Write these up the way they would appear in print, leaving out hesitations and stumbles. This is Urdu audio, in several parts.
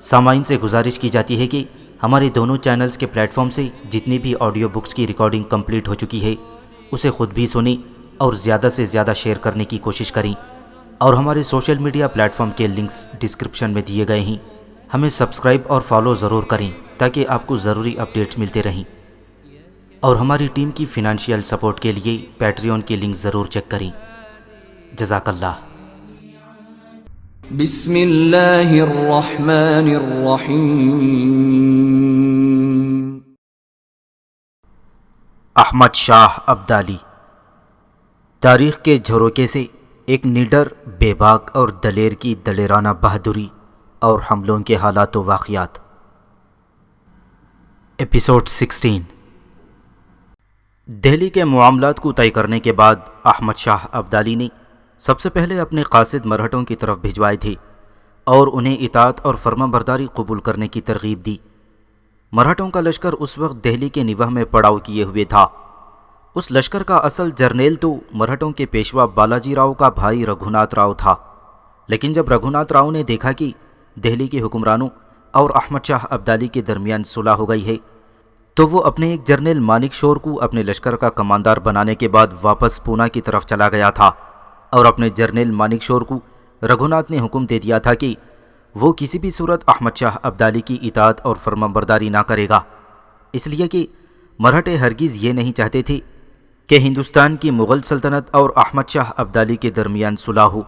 سامعین سے گزارش کی جاتی ہے کہ ہمارے دونوں چینلز کے پلیٹ فارم سے جتنی بھی آڈیو بکس کی ریکارڈنگ کمپلیٹ ہو چکی ہے اسے خود بھی سنیں اور زیادہ سے زیادہ شیئر کرنے کی کوشش کریں، اور ہمارے سوشل میڈیا پلیٹ فارم کے لنکس ڈسکرپشن میں دیے گئے ہیں، ہمیں سبسکرائب اور فالو ضرور کریں تاکہ آپ کو ضروری اپڈیٹس ملتے رہیں، اور ہماری ٹیم کی فنانشیل سپورٹ کے لیے پیٹریون کے لنک ضرور چیک کریں۔ جزاک اللہ۔ بسم اللہ الرحمن الرحیم۔ احمد شاہ ابدالی، تاریخ کے جھروکے سے ایک نڈر، بے باک اور دلیر کی دلیرانہ بہادری اور حملوں کے حالات و واقعات۔ ایپیسوڈ 16۔ دہلی کے معاملات کو طے کرنے کے بعد احمد شاہ ابدالی نے سب سے پہلے اپنے قاصد مرہٹوں کی طرف بھجوائے تھے اور انہیں اطاعت اور فرما برداری قبول کرنے کی ترغیب دی۔ مرہٹوں کا لشکر اس وقت دہلی کے نواح میں پڑاؤ کیے ہوئے تھا۔ اس لشکر کا اصل جرنیل تو مرہٹوں کے پیشوا بالاجی راؤ کا بھائی رگھوناتھ راؤ تھا، لیکن جب رگھوناتھ راؤ نے دیکھا کہ دہلی کے حکمرانوں اور احمد شاہ ابدالی کے درمیان صلح ہو گئی ہے تو وہ اپنے ایک جرنیل مانک شور کو اپنے لشکر کا کماندار بنانے کے بعد واپس پونا کی طرف چلا گیا تھا، اور اپنے جرنیل مانک شور کو رگھوناتھ نے حکم دے دیا تھا کہ وہ کسی بھی صورت احمد شاہ ابدالی کی اطاعت اور فرما برداری نہ کرے گا، اس لیے کہ مرہٹے ہرگز یہ نہیں چاہتے تھے کہ ہندوستان کی مغل سلطنت اور احمد شاہ ابدالی کے درمیان صلح ہو۔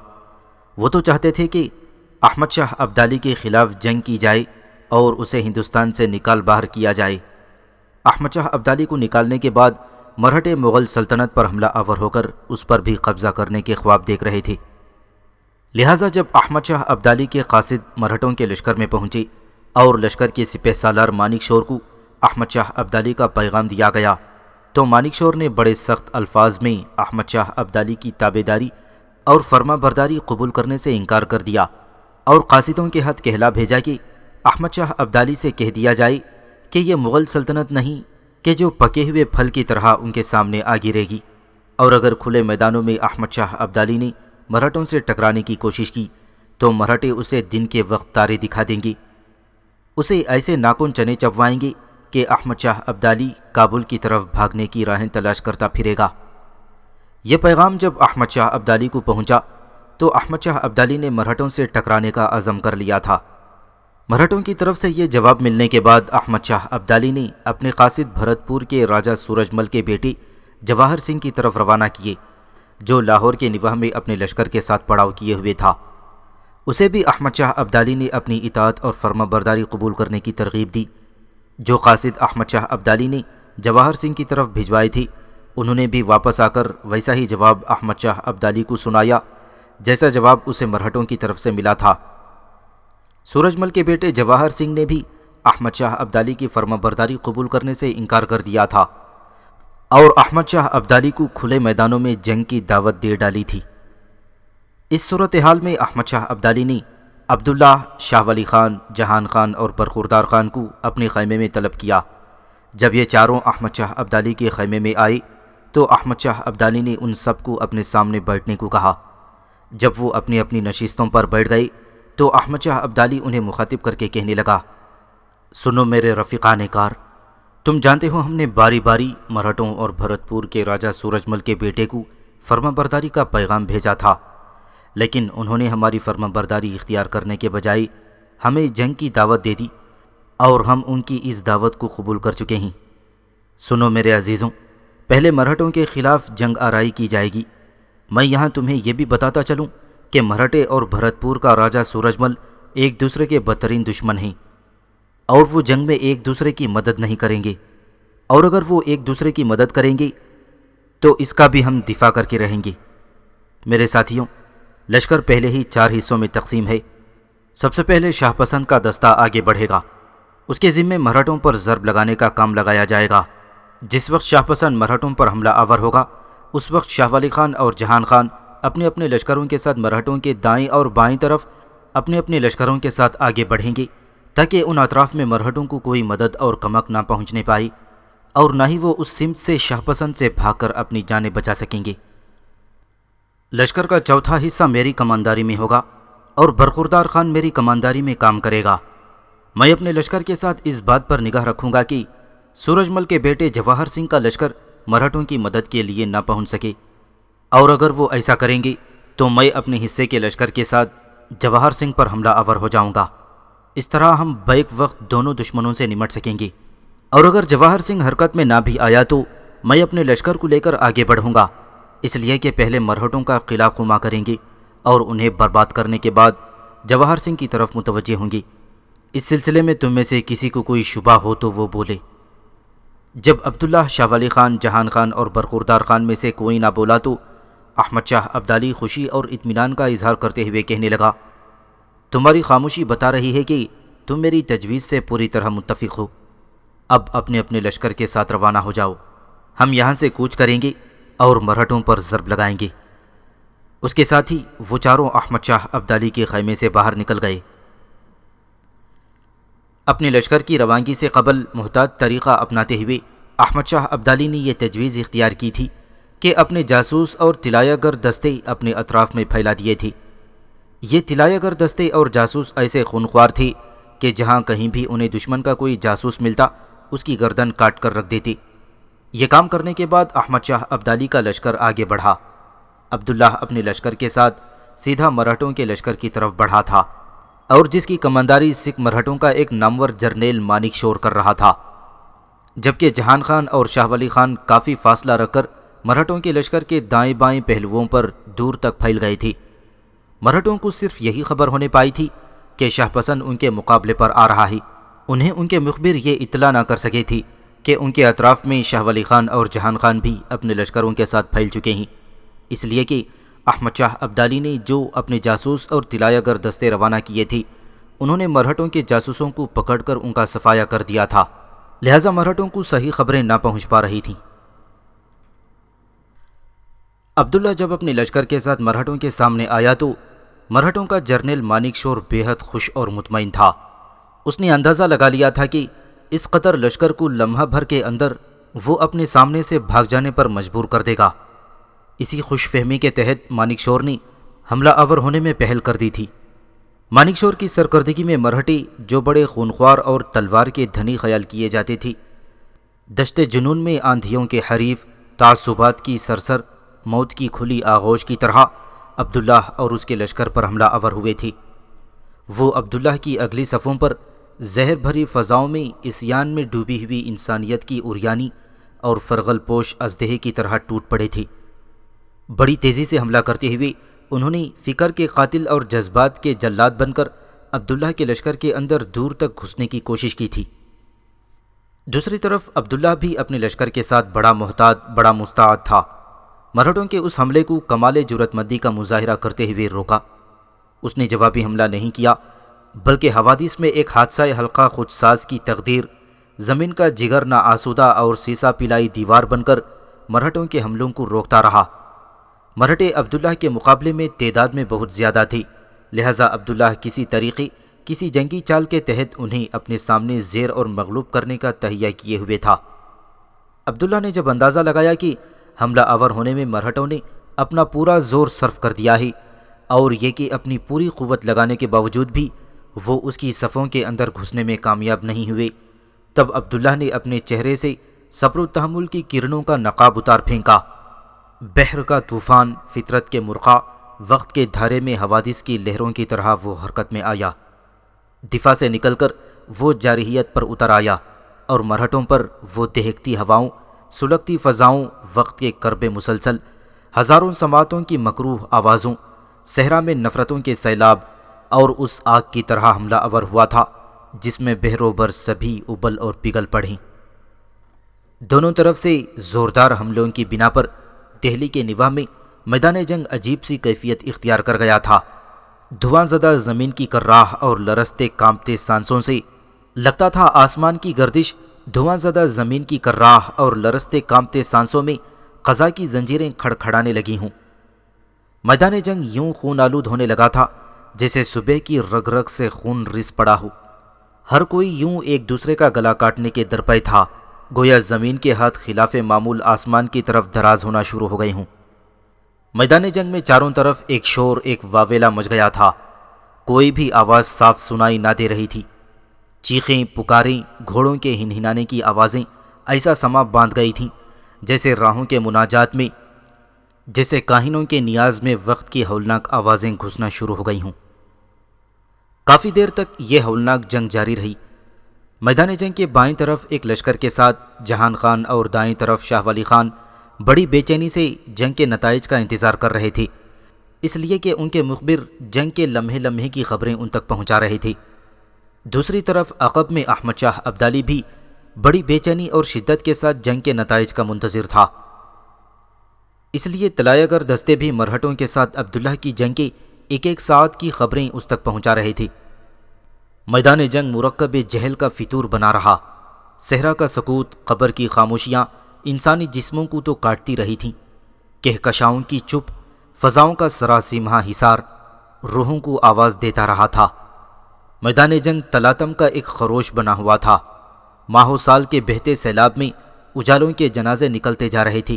وہ تو چاہتے تھے کہ احمد شاہ ابدالی کے خلاف جنگ کی جائے اور اسے ہندوستان سے نکال باہر کیا جائے۔ احمد شاہ ابدالی کو نکالنے کے بعد مرہٹے مغل سلطنت پر حملہ آور ہو کر اس پر بھی قبضہ کرنے کے خواب دیکھ رہے تھے۔ لہٰذا جب احمد شاہ ابدالی کے قاصد مرہٹوں کے لشکر میں پہنچے اور لشکر کے سپہ سالار مانک شور کو احمد شاہ ابدالی کا پیغام دیا گیا تو مانک شور نے بڑے سخت الفاظ میں احمد شاہ ابدالی کی تابعداری اور فرما برداری قبول کرنے سے انکار کر دیا، اور قاصدوں کے ہاتھ کہلا بھیجا کہ احمد شاہ ابدالی سے کہہ دیا جائے کہ یہ مغل سلطنت نہیں کہ جو پکے ہوئے پھل کی طرح ان کے سامنے آ گرے گی، اور اگر کھلے میدانوں میں احمد شاہ ابدالی نے مرہٹوں سے ٹکرانے کی کوشش کی تو مرہٹے اسے دن کے وقت تارے دکھا دیں گے، اسے ایسے ناخن چنے چبوائیں گے کہ احمد شاہ ابدالی کابل کی طرف بھاگنے کی راہیں تلاش کرتا پھرے گا۔ یہ پیغام جب احمد شاہ ابدالی کو پہنچا تو احمد شاہ ابدالی نے مرہٹوں سے ٹکرانے کا عزم کر لیا تھا۔ مرہٹوں کی طرف سے یہ جواب ملنے کے بعد احمد شاہ ابدالی نے اپنے قاصد بھرت پور کے راجہ سورج مل کے بیٹے جواہر سنگھ کی طرف روانہ کیے، جو لاہور کے نواح میں اپنے لشکر کے ساتھ پڑاؤ کیے ہوئے تھا۔ اسے بھی احمد شاہ ابدالی نے اپنی اطاعت اور فرما برداری قبول کرنے کی ترغیب دی۔ جو قاصد احمد شاہ ابدالی نے جواہر سنگھ کی طرف بھجوائے تھے انہوں نے بھی واپس آ کر ویسا ہی جواب احمد شاہ ابدالی کو سنایا جیسا جواب اسے مرہٹوں کی طرف سے ملا تھا۔ سورج مل کے بیٹے جواہر سنگھ نے بھی احمد شاہ ابدالی کی فرما برداری قبول کرنے سے انکار کر دیا تھا اور احمد شاہ ابدالی کو کھلے میدانوں میں جنگ کی دعوت دے ڈالی تھی۔ اس صورتحال میں احمد شاہ ابدالی نے عبداللہ، شاہ ولی خان، جہان خان اور برخوردار خان کو اپنے خیمے میں طلب کیا۔ جب یہ چاروں احمد شاہ ابدالی کے خیمے میں آئے تو احمد شاہ ابدالی نے ان سب کو اپنے سامنے بیٹھنے کو کہا۔ جب وہ اپنی اپنی نشستوں پر بیٹھ گئے تو احمد شاہ ابدالی انہیں مخاطب کر کے کہنے لگا، سنو میرے رفیقان کار، تم جانتے ہو ہم نے باری باری مرہٹوں اور بھرت پور کے راجہ سورج مل کے بیٹے کو فرما برداری کا پیغام بھیجا تھا، لیکن انہوں نے ہماری فرما برداری اختیار کرنے کے بجائے ہمیں جنگ کی دعوت دے دی اور ہم ان کی اس دعوت کو قبول کر چکے ہیں۔ سنو میرے عزیزوں، پہلے مرہٹوں کے خلاف جنگ آرائی کی جائے گی۔ میں یہاں تمہیں یہ بھی بتاتا چلوں کہ مرہٹے اور بھرت پور کا راجہ سورج مل ایک دوسرے کے بدترین دشمن ہیں، اور وہ جنگ میں ایک دوسرے کی مدد نہیں کریں گے، اور اگر وہ ایک دوسرے کی مدد کریں گے تو اس کا بھی ہم دفاع کر کے رہیں گے۔ میرے ساتھیوں، لشکر پہلے ہی 4 حصوں میں تقسیم ہے۔ سب سے پہلے شاہ پسند کا دستہ آگے بڑھے گا، اس کے ذمے مرہٹوں پر ضرب لگانے کا کام لگایا جائے گا۔ جس وقت شاہ پسند مرہٹوں پر حملہ آور ہوگا اس وقت شاہ ولی خان اور جہان خان اپنے اپنے لشکروں کے ساتھ مرہٹوں کے دائیں اور بائیں طرف اپنے اپنے لشکروں کے ساتھ آگے بڑھیں گے تاکہ ان اطراف میں مرہٹوں کو کوئی مدد اور کمک نہ پہنچنے پائے، اور نہ ہی وہ اس سمت سے شاہ پسند سے بھاگ کر اپنی جانیں بچا سکیں گے۔ لشکر کا چوتھا حصہ میری کمانداری میں ہوگا اور برخوردار خان میری کمانداری میں کام کرے گا۔ میں اپنے لشکر کے ساتھ اس بات پر نگاہ رکھوں گا کہ سورج مل کے بیٹے جواہر سنگھ کا لشکر مرہٹوں کی مدد کے لیے نہ پہنچ سکے، اور اگر وہ ایسا کریں گے تو میں اپنے حصے کے لشکر کے ساتھ جواہر سنگھ پر حملہ آور ہو جاؤں گا۔ اس طرح ہم بیک وقت دونوں دشمنوں سے نمٹ سکیں گے، اور اگر جواہر سنگھ حرکت میں نہ بھی آیا تو میں اپنے لشکر کو لے کر آگے بڑھوں گا، اس لیے کہ پہلے مرہٹوں کا قلعہ خما کریں گے اور انہیں برباد کرنے کے بعد جواہر سنگھ کی طرف متوجہ ہوں گے۔ اس سلسلے میں تم میں سے کسی کو کوئی شبہ ہو تو وہ بولے۔ جب عبداللہ، شاہ ولی خان، جہان خان اور برخوردار خان میں سے کوئی نہ بولا تو احمد شاہ ابدالی خوشی اور اطمینان کا اظہار کرتے ہوئے کہنے لگا، تمہاری خاموشی بتا رہی ہے کہ تم میری تجویز سے پوری طرح متفق ہو۔ اب اپنے اپنے لشکر کے ساتھ روانہ ہو جاؤ، ہم یہاں سے کوچ کریں گے اور مرہٹوں پر ضرب لگائیں گے۔ اس کے ساتھ ہی وہ چاروں احمد شاہ ابدالی کے خیمے سے باہر نکل گئے۔ اپنے لشکر کی روانگی سے قبل محتاط طریقہ اپناتے ہوئے احمد شاہ ابدالی نے یہ تجویز اختیار کی تھی کہ اپنے جاسوس اور طلایہ گر دستے اپنے اطراف میں پھیلا دیے تھے۔ یہ طلایہ گر دستے اور جاسوس ایسے خونخوار تھے کہ جہاں کہیں بھی انہیں دشمن کا کوئی جاسوس ملتا اس کی گردن کاٹ کر رکھ دیتے۔ یہ کام کرنے کے بعد احمد شاہ ابدالی کا لشکر آگے بڑھا۔ عبداللہ اپنے لشکر کے ساتھ سیدھا مرہٹوں کے لشکر کی طرف بڑھا تھا، اور جس کی کمانداری سکھ مرہٹوں کا ایک نامور جرنیل مانک شور کر رہا تھا، جبکہ جہان خان اور شاہ ولی خان کافی فاصلہ رکھ کر مرہٹوں کے لشکر کے دائیں بائیں پہلوؤں پر دور تک پھیل گئے تھے۔ مرہٹوں کو صرف یہی خبر ہونے پائی تھی کہ شاہ پسند ان کے مقابلے پر آ رہا ہے، انہیں ان کے مخبر یہ اطلاع نہ کر سکے تھی کہ ان کے اطراف میں شاہ ولی خان اور جہان خان بھی اپنے لشکروں کے ساتھ پھیل چکے ہیں، اس لیے کہ احمد شاہ ابدالی نے جو اپنے جاسوس اور طلایہ گر دستے روانہ کیے تھے انہوں نے مرہٹوں کے جاسوسوں کو پکڑ کر ان کا صفایا کر دیا تھا، لہٰذا مرہٹوں کو صحیح خبریں نہ پہنچ پا رہی تھیں۔ عبداللہ جب اپنے لشکر کے ساتھ مرہٹوں کے سامنے آیا تو مرہٹوں کا جرنیل مانک شور بے حد خوش اور مطمئن تھا۔ اس نے اندازہ لگا لیا تھا کہ اس قدر لشکر کو لمحہ بھر کے اندر وہ اپنے سامنے سے بھاگ جانے پر مجبور کر دے گا۔ اسی خوش فہمی کے تحت مانک شور نے حملہ آور ہونے میں پہل کر دی تھی۔ مانک شور کی سرکردگی میں مرہٹے، جو بڑے خونخوار اور تلوار کے دھنی خیال کیے جاتے تھے، دشت جنون میں آندھیوں کے حریف، تعصبات کی سرسر، موت کی کھلی آغوش کی طرح عبداللہ اور اس کے لشکر پر حملہ آور ہوئے تھے۔ وہ عبداللہ کی اگلی صفوں پر زہر بھری فضاؤں میں عصیان میں ڈوبی ہوئی انسانیت کی عریانی اور فرغل پوش اژدہے کی طرح ٹوٹ پڑے تھے۔ بڑی تیزی سے حملہ کرتے ہوئے انہوں نے فکر کے قاتل اور جذبات کے جلاد بن کر عبداللہ کے لشکر کے اندر دور تک گھسنے کی کوشش کی تھی۔ دوسری طرف عبداللہ بھی اپنے لشکر کے ساتھ بڑا محتاط، بڑا مستعد تھا۔ مرہٹوں کے اس حملے کو کمال جرأت مندی کا مظاہرہ کرتے ہوئے روکا۔ اس نے جوابی حملہ نہیں کیا، بلکہ حوادث میں ایک حادثہ حلقہ خود ساز کی تقدیر، زمین کا جگر نہ آسودہ اور سیسا پلائی دیوار بن کر مرہٹوں کے حملوں کو روکتا رہا۔ مرہٹے عبداللہ کے مقابلے میں تعداد میں بہت زیادہ تھے، لہٰذا عبداللہ کسی طریقے، کسی جنگی چال کے تحت انہیں اپنے سامنے زیر اور مغلوب کرنے کا تہیہ کیے ہوئے تھا۔ عبداللہ نے جب اندازہ لگایا کہ حملہ آور ہونے میں مرہٹوں نے اپنا پورا زور صرف کر دیا ہے، اور یہ کہ اپنی پوری قوت لگانے کے باوجود بھی وہ اس کی صفوں کے اندر گھسنے میں کامیاب نہیں ہوئے، تب عبداللہ نے اپنے چہرے سے صبر و تحمل کی کرنوں کا نقاب اتار پھینکا۔ بحر کا طوفان، فطرت کے مرقع، وقت کے دھارے میں حوادث کی لہروں کی طرح وہ حرکت میں آیا۔ دفاع سے نکل کر وہ جارحیت پر اتر آیا، اور مرہٹوں پر وہ دہکتی ہواؤں، سلگتی فضاؤں، وقت کے کرب مسلسل، ہزاروں سماعتوں کی مکروہ آوازوں، صحرا میں نفرتوں کے سیلاب، اور اس آگ کی طرح حملہ آور ہوا تھا جس میں بحر و بر سبھی ابل اور پگھل پڑیں۔ دونوں طرف سے زوردار حملوں کی بنا پر دہلی کے نواح میں میدان جنگ عجیب سی کیفیت اختیار کر گیا تھا۔ دھواں زدہ زمین کی کراہ اور لرزتے کانپتے سانسوں سے لگتا تھا آسمان کی گردش، دھواں زدہ زمین کی کراہ اور لرزتے کانپتے سانسوں میں قضا کی زنجیریں کھڑکھڑانے لگی ہوں۔ میدان جنگ یوں خون آلود ہونے لگا تھا جیسے صبح کی رگ رگ سے خون رس پڑا ہو۔ ہر کوئی یوں ایک دوسرے کا گلا کاٹنے کے درپے تھا، گویا زمین کے ہاتھ خلاف معمول آسمان کی طرف دراز ہونا شروع ہو گئے ہوں۔ میدان جنگ میں چاروں طرف ایک شور، ایک واویلا مچ گیا تھا، کوئی بھی آواز صاف سنائی نہ دے رہی تھی۔ چیخیں پکاریں گھوڑوں کے ہنہنانے کی آوازیں ایسا سما باندھ گئی تھیں جیسے راہوں کے مناجات میں، جیسے کاہنوں کے نیاز میں وقت کی ہولناک آوازیں گھسنا شروع ہو گئی ہوں۔ کافی دیر تک یہ ہولناک جنگ جاری رہی۔ میدان جنگ کے بائیں طرف ایک لشکر کے ساتھ جہان خان اور دائیں طرف شاہ ولی خان بڑی بے چینی سے جنگ کے نتائج کا انتظار کر رہے تھے، اس لیے کہ ان کے مخبر جنگ کے لمحے لمحے کی خبریں ان تک پہنچا رہے تھے۔ دوسری طرف عقب میں احمد شاہ ابدالی بھی بڑی بے چینی اور شدت کے ساتھ جنگ کے نتائج کا منتظر تھا، اس لیے طلایہ گر دستے بھی مرہٹوں کے ساتھ عبداللہ کی جنگ کے ایک ایک ساعت کی خبریں اس تک پہنچا رہے تھے۔ میدان جنگ مرکب جہل کا فطور بنا رہا۔ صحرا کا سکوت، قبر کی خاموشیاں انسانی جسموں کو تو کاٹتی رہی تھیں، کہکشاؤں کی چپ، فضاؤں کا سراسیمہ حصار روحوں کو آواز دیتا رہا تھا۔ میدان جنگ تلاتم کا ایک خروش بنا ہوا تھا۔ ماہ و سال کے بہتے سیلاب میں اجالوں کے جنازے نکلتے جا رہے تھے۔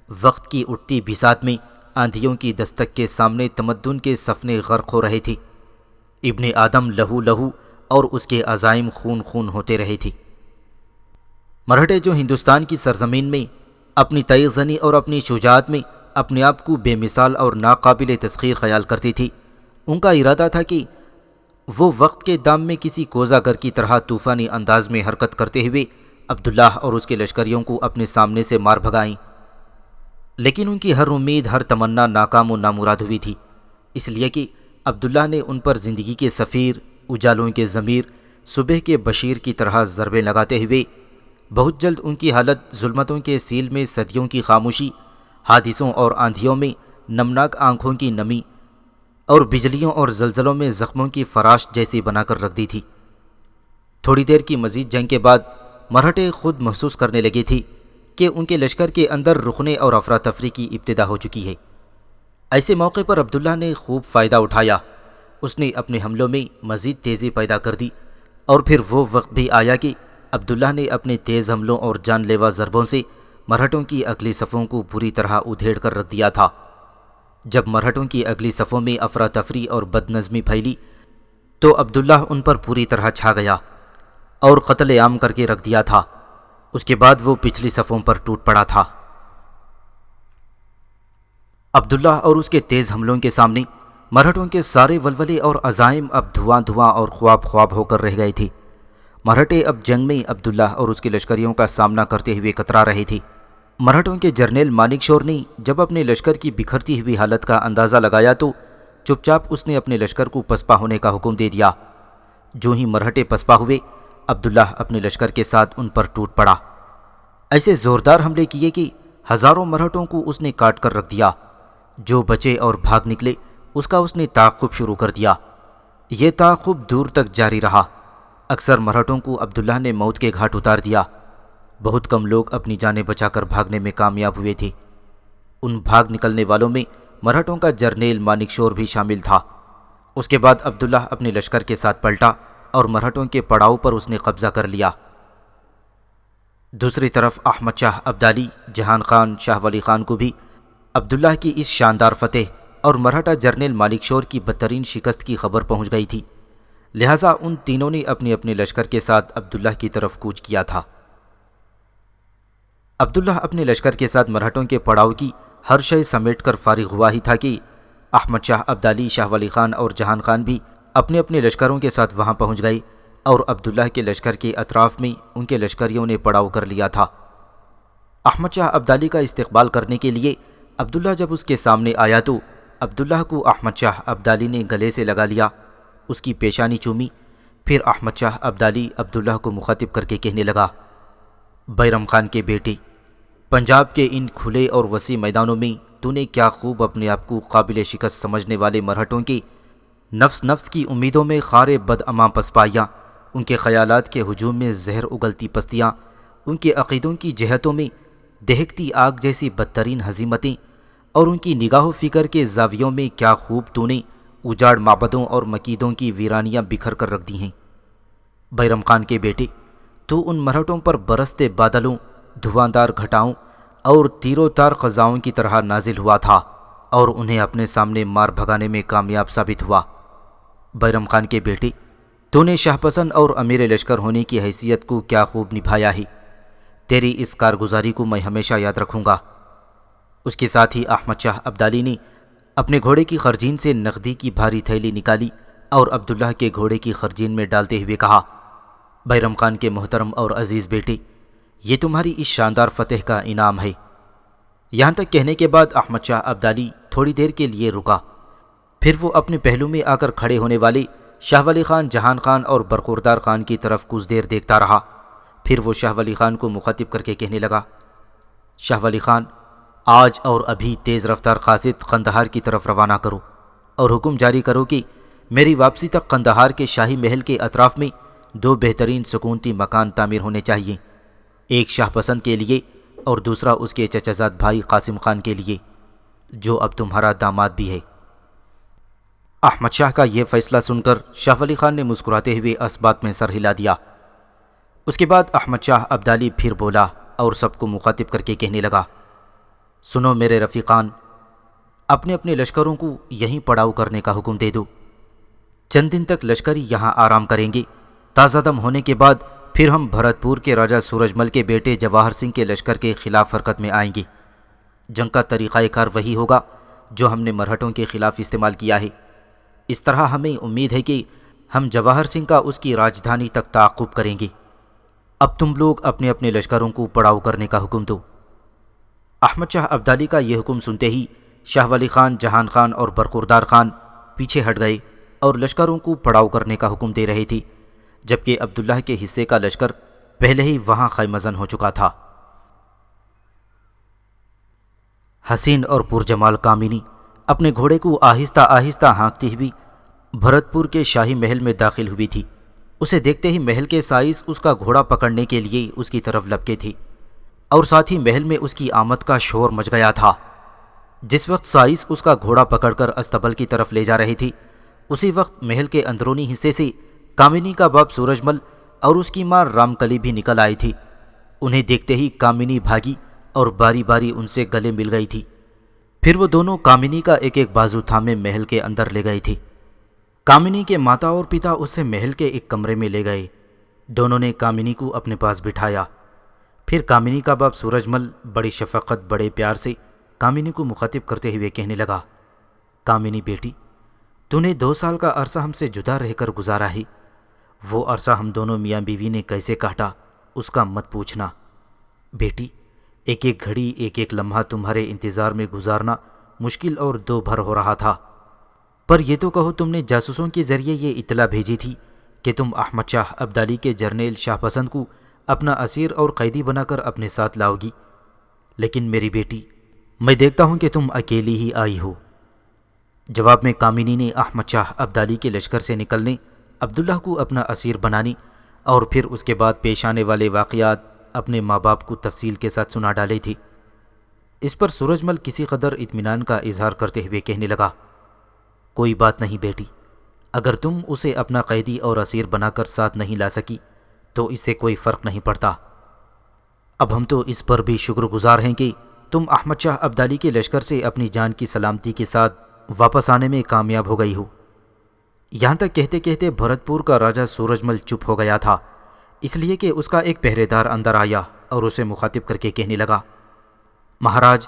وقت کی اٹھتی بساط میں آندھیوں کی دستک کے سامنے تمدن کے سفنے غرق ہو رہے تھے۔ ابن آدم لہو لہو اور اس کے عزائم خون خون ہوتے رہے تھے۔ مرہٹے جو ہندوستان کی سرزمین میں اپنی تیغ زنی اور اپنی شجاعت میں اپنے آپ کو بے مثال اور ناقابل تسخیر خیال کرتی تھی، ان کا ارادہ تھا کہ وہ وقت کے دام میں کسی کوزہ گر کی طرح طوفانی انداز میں حرکت کرتے ہوئے عبداللہ اور اس کے لشکریوں کو اپنے سامنے سے مار بھگائیں، لیکن ان کی ہر امید، ہر تمنا ناکام و نامراد ہوئی تھی، اس لیے کہ عبداللہ نے ان پر زندگی کے سفیر، اجالوں کے ضمیر، صبح کے بشیر کی طرح ضربیں لگاتے ہوئے بہت جلد ان کی حالت ظلمتوں کے سیل میں صدیوں کی خاموشی، حادثوں اور آندھیوں میں نمناک آنکھوں کی نمی اور بجلیوں اور زلزلوں میں زخموں کی فراش جیسی بنا کر رکھ دی تھی۔ تھوڑی دیر کی مزید جنگ کے بعد مرہٹے خود محسوس کرنے لگے تھے کہ ان کے لشکر کے اندر رکنے اور افراتفری کی ابتدا ہو چکی ہے۔ ایسے موقع پر عبداللہ نے خوب فائدہ اٹھایا۔ اس نے اپنے حملوں میں مزید تیزی پیدا کر دی، اور پھر وہ وقت بھی آیا کہ عبداللہ نے اپنے تیز حملوں اور جان لیوا ضربوں سے مرہٹوں کی اگلی صفوں کو پوری طرح ادھیڑ کر رکھ دیا تھا۔ جب مرہٹوں کی اگلی صفوں میں افراتفری اور بد نظمی پھیلی تو عبداللہ ان پر پوری طرح چھا گیا اور قتل عام کر کے رکھ دیا تھا۔ اس کے بعد وہ پچھلی صفوں پر ٹوٹ پڑا تھا۔ عبداللہ اور اس کے تیز حملوں کے سامنے مرہٹوں کے سارے ولولے اور عزائم اب دھواں دھواں اور خواب خواب ہو کر رہ گئے تھے۔ مرہٹے اب جنگ میں عبداللہ اور اس کے لشکریوں کا سامنا کرتے ہوئے کترا رہے تھے۔ مرہٹوں کے جرنیل مانک شور نے جب اپنے لشکر کی بکھرتی ہوئی حالت کا اندازہ لگایا تو چپ چاپ اس نے اپنے لشکر کو پسپا ہونے کا حکم دے دیا۔ جو ہی مرہٹے پسپا ہوئے، عبداللہ اپنے لشکر کے ساتھ ان پر ٹوٹ پڑا۔ ایسے زوردار حملے کیے کہ ہزاروں مرہٹوں کو اس نے کاٹ کر رکھ دیا۔ جو بچے اور بھاگ نکلے اس کا اس نے تعاقب شروع کر دیا۔ یہ تعاقب دور تک جاری رہا۔ اکثر مرہٹوں کو عبداللہ نے موت کے گھاٹ اتار دیا۔ بہت کم لوگ اپنی جانیں بچا کر بھاگنے میں کامیاب ہوئے تھے۔ ان بھاگ نکلنے والوں میں مرہٹوں کا جرنیل مانک شور بھی شامل تھا۔ اس کے بعد عبداللہ اپنے لشکر کے ساتھ پلٹا اور مرہٹوں کے پڑاؤ پر اس نے قبضہ کر لیا۔ دوسری طرف احمد شاہ ابدالی، جہان خان، شاہ ولی خان کو بھی عبداللہ کی اس شاندار فتح اور مرہٹا جرنیل مانک شور کی بدترین شکست کی خبر پہنچ گئی تھی، لہٰذا ان تینوں نے اپنے اپنے لشکر کے ساتھ عبداللہ کی طرف کوچ کیا تھا۔ عبداللہ اپنے لشکر کے ساتھ مرہٹوں کے پڑاؤ کی ہر شے سمیٹ کر فارغ ہوا ہی تھا کہ احمد شاہ ابدالی، شاہ ولی خان اور جہان خان بھی اپنے اپنے لشکروں کے ساتھ وہاں پہنچ گئے اور عبداللہ کے لشکر کے اطراف میں ان کے لشکریوں نے پڑاؤ کر لیا تھا۔ احمد شاہ ابدالی کا استقبال کرنے کے لیے عبداللہ جب اس کے سامنے آیا تو عبداللہ کو احمد شاہ ابدالی نے گلے سے لگا لیا، اس کی پیشانی چومی، پھر احمد شاہ ابدالی عبداللہ کو مخاطب کر کے کہنے لگا، بیرم خان کے بیٹے، پنجاب کے ان کھلے اور وسیع میدانوں میں تو نے کیا خوب اپنے آپ کو قابل شکست سمجھنے والے مرہٹوں کے نفس نفس کی امیدوں میں خار بد اما پسپائیاں، ان کے خیالات کے ہجوم میں زہر اگلتی پستیاں، ان کے عقیدوں کی جہتوں میں دہکتی آگ جیسی بدترین ہزیمتیں، اور ان کی نگاہ و فکر کے زاویوں میں کیا خوب تو نے اجاڑ معبدوں اور مکیدوں کی ویرانیاں بکھر کر رکھ دی ہیں۔ بیرم خان کے بیٹے، تو ان مرہٹوں پر برستے بادلوں، دھواندار گھٹاؤں اور تیرو تار خزاؤں کی طرح نازل ہوا تھا اور انہیں اپنے سامنے مار بھگانے میں کامیاب ثابت ہوا۔ بیرم خان کے بیٹے، تو نے شاہ پسند اور امیر لشکر ہونے کی حیثیت کو کیا خوب نبھایا ہے، تیری اس کارگزاری کو میں ہمیشہ یاد رکھوں گا۔ اس کے ساتھ ہی احمد شاہ ابدالی نے اپنے گھوڑے کی خرجین سے نقدی کی بھاری تھیلی نکالی اور عبداللہ کے گھوڑے کی خرجین میں ڈالتے ہوئے کہا، بیرم خان کے محترم اور عزیز بیٹے، یہ تمہاری اس شاندار فتح کا انعام ہے۔ یہاں تک کہنے کے بعد احمد شاہ ابدالی تھوڑی دیر کے لیے رکا، پھر وہ اپنے پہلو میں آ کر کھڑے ہونے والے شاہ ولی خان، جہان خان اور برخوردار خان کی طرف کچھ دیر دیکھتا رہا۔ پھر وہ شاہ ولی خان کو مخاطب کر کے کہنے لگا، شاہ ولی خان، آج اور ابھی تیز رفتار قاصد قندھار کی طرف روانہ کرو اور حکم جاری کرو کہ میری واپسی تک قندھار کے شاہی محل کے اطراف میں 2 بہترین سکونتی مکان تعمیر ہونے چاہیے، ایک شاہ پسند کے لیے اور دوسرا اس کے چچا زاد بھائی قاسم خان کے لیے، جو اب تمہارا داماد بھی ہے۔ احمد شاہ کا یہ فیصلہ سن کر شاہ ولی خان نے مسکراتے ہوئے اس بات میں سر ہلا دیا۔ اس کے بعد احمد شاہ ابدالی پھر بولا اور سب کو مخاطب کر کے کہنے لگا، سنو میرے رفیقان، اپنے اپنے لشکروں کو یہیں پڑاؤ کرنے کا حکم دے دو۔ چند دن تک لشکری یہاں آرام کریں گے، تازہ دم ہونے کے بعد پھر ہم بھرت پور کے راجہ سورج مل کے بیٹے جواہر سنگھ کے لشکر کے خلاف حرکت میں آئیں گے۔ جنگ کا طریقہ کار وہی ہوگا جو ہم نے مرہٹوں کے خلاف استعمال کیا ہے۔ اس طرح ہمیں امید ہے کہ ہم جواہر سنگھ کا اس کی راجدھانی تک تعاقب کریں گے۔ اب تم لوگ اپنے اپنے لشکروں کو پڑاؤ کرنے کا حکم دو۔ احمد شاہ ابدالی کا یہ حکم سنتے ہی شاہ ولی خان، جہان خان اور برخوردار خان پیچھے ہٹ گئے اور لشکروں کو پڑاؤ کرنے کا حکم دے رہے تھے، جبکہ عبداللہ کے حصے کا لشکر پہلے ہی وہاں خیمہ زن ہو چکا تھا۔ حسین اور پرجمال کامنی اپنے گھوڑے کو آہستہ آہستہ ہانکتی ہوئی بھرت پور کے شاہی محل میں داخل ہوئی تھی۔ اسے دیکھتے ہی محل کے سائس اس کا گھوڑا پکڑنے کے لیے اس کی طرف لپکے تھے اور ساتھ ہی محل میں اس کی آمد کا شور مچ گیا تھا۔ جس وقت سائس اس کا گھوڑا پکڑ کر استبل کی طرف لے جا رہی تھی، اسی وقت محل کے اندرونی حصے سے کامنی کا باپ سورج مل اور اس کی ماں رام کلی بھی نکل آئی تھی۔ انہیں دیکھتے ہی کامنی بھاگی اور باری باری ان سے گلے مل گئی تھی۔ پھر وہ دونوں کامنی کا ایک ایک بازو تھامے محل کے اندر لے گئی تھی۔ کامنی کے ماتا اور پتا اسے محل کے ایک کمرے میں لے گئے۔ دونوں نے کامنی کو اپنے پاس بٹھایا۔ پھر کامنی کا باپ سورج مل بڑی شفقت، بڑے پیار سے کامنی کو مخاطب کرتے ہوئے کہنے لگا، کامنی بیٹی، تو نے 2 سال کا عرصہ ہم سے جدا رہ کر گزارا ہے۔ وہ عرصہ ہم دونوں میاں بیوی نے کیسے کاٹا اس کا مت پوچھنا۔ بیٹی، ایک ایک گھڑی، ایک ایک لمحہ تمہارے انتظار میں گزارنا مشکل اور دو بھر ہو رہا تھا۔ پر یہ تو کہو، تم نے جاسوسوں کے ذریعے یہ اطلاع بھیجی تھی کہ تم احمد شاہ ابدالی کے جرنیل شاہ پسند کو اپنا اسیر اور قیدی بنا کر اپنے ساتھ لاؤ گی، لیکن میری بیٹی، میں دیکھتا ہوں کہ تم اکیلی ہی آئی ہو۔ جواب میں کامنی نے احمد شاہ ابدالی کے لشکر سے نکلنے، عبداللہ کو اپنا اسیر بنانے اور پھر اس کے بعد پیش آنے والے واقعات اپنے ماں باپ کو تفصیل کے ساتھ سنا ڈالے تھے۔ اس پر سورج مل کسی قدر اطمینان کا اظہار کرتے ہوئے کہنے لگا، کوئی بات نہیں بیٹی، اگر تم اسے اپنا قیدی اور اسیر بنا کر ساتھ نہیں لا سکی تو اس سے کوئی فرق نہیں پڑتا۔ اب ہم تو اس پر بھی شکر گزار ہیں کہ تم احمد شاہ ابدالی کے لشکر سے اپنی جان کی سلامتی کے ساتھ واپس آنے میں کامیاب ہو گئی ہو۔ یہاں تک کہتے کہتے بھرت پور کا راجہ سورج مل چپ ہو گیا تھا، اس لیے کہ اس کا ایک پہرے دار اندر آیا اور اسے مخاطب کر کے کہنے لگا، مہاراج،